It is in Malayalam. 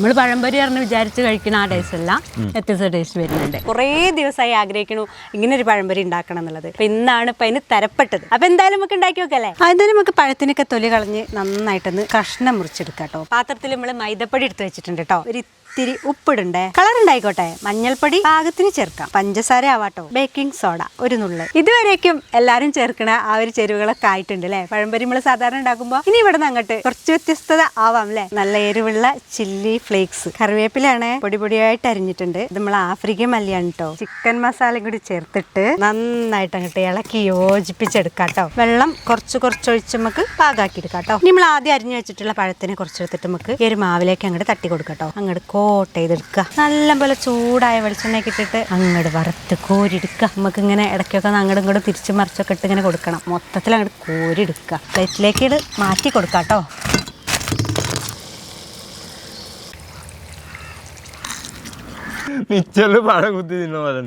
നമ്മൾ പഴംപൊരി പറഞ്ഞ് വിചാരിച്ച് കഴിക്കുന്ന ആ ടേസ്റ്റ് അല്ല, വ്യത്യസ്ത ടേസ്റ്റ് വരുന്നുണ്ട്. കുറേ ദിവസമായി ആഗ്രഹിക്കണു ഇങ്ങനെ ഒരു പഴംപൊരി ഉണ്ടാക്കണം എന്നുള്ളത്. അപ്പൊ ഇന്നാണ് ഇപ്പൊ അതിന് തരപ്പെട്ടത്. അപ്പൊ എന്തായാലും നമുക്ക് ഉണ്ടാക്കി നോക്കല്ലേ. ആദ്യം നമുക്ക് പഴത്തിനൊക്കെ തൊലി കളഞ്ഞ് നന്നായിട്ടൊന്ന് കഷ്ണം മുറിച്ചെടുക്കാം കേട്ടോ. പാത്രത്തിൽ നമ്മൾ മൈദപ്പൊടി എടുത്ത് വെച്ചിട്ടുണ്ട് കേട്ടോ. ഒരു ഇത്തിരി ഉപ്പിടണ്ടേ, കളർ ഉണ്ടായിക്കോട്ടെ. മഞ്ഞൾപ്പൊടി പാകത്തിന് ചേർക്കാം, പഞ്ചസാര ആവാട്ടോ, ബേക്കിംഗ് സോഡ ഒരു നുള്ള്. ഇതുവരേക്കും എല്ലാരും ചേർക്കണ ആ ഒരു ചേരുവകളൊക്കെ ആയിട്ടുണ്ട് അല്ലെ. പഴംപൊരി നമ്മൾ സാധാരണ ഉണ്ടാക്കുമ്പോ ഇനി ഇവിടെ നിന്ന് അങ്ങോട്ട് കുറച്ച് വ്യത്യസ്തത ആവാം അല്ലെ. നല്ല എരിവുള്ള ചില്ലി ഫ്ലേക്സ്, കറിവേപ്പിലാണ് പൊടി പൊടിയായിട്ട് അരിഞ്ഞിട്ടുണ്ട്. ഇത് നമ്മൾ ആഫ്രിക്കൻ മല്ലിയാണ് കേട്ടോ. ചിക്കൻ മസാലയും കൂടി ചേർത്തിട്ട് നന്നായിട്ട് അങ്ങോട്ട് ഇളക്കി യോജിപ്പിച്ചെടുക്കാട്ടോ. വെള്ളം കുറച്ച് ഒഴിച്ച് നമുക്ക് പാകാക്കി എടുക്കാട്ടോ. ഇനി നമ്മൾ ആദ്യം അരിഞ്ഞു വെച്ചിട്ടുള്ള പഴത്തിനെ കുറച്ചെടുത്തിട്ട് നമുക്ക് ഈ ഒരു മാവിലേക്ക് അങ്ങോട്ട് തട്ടി കൊടുക്കട്ടോ. അങ്ങോട്ട് കോട്ട് ചെയ്തെടുക്കുക. നല്ലപോലെ ചൂടായ വെളിച്ചെണ്ണയൊക്കെ ഇട്ടിട്ട് അങ്ങോട്ട് വറുത്ത് കോരിയെടുക്കുക. നമുക്ക് ഇങ്ങനെ ഇടയ്ക്കൊക്കെ അങ്ങോട്ടും ഇങ്ങോട്ടും തിരിച്ചു മറിച്ചൊക്കെ ഇട്ട് ഇങ്ങനെ കൊടുക്കണം. മൊത്തത്തിൽ അങ്ങോട്ട് കോരിയെടുക്കുക. പ്ലേറ്റിലേക്ക് ഇത് മാറ്റി കൊടുക്കാം കേട്ടോ. മിച്ചറിൽ പഴം കുത്തി തിന്ന പോലെ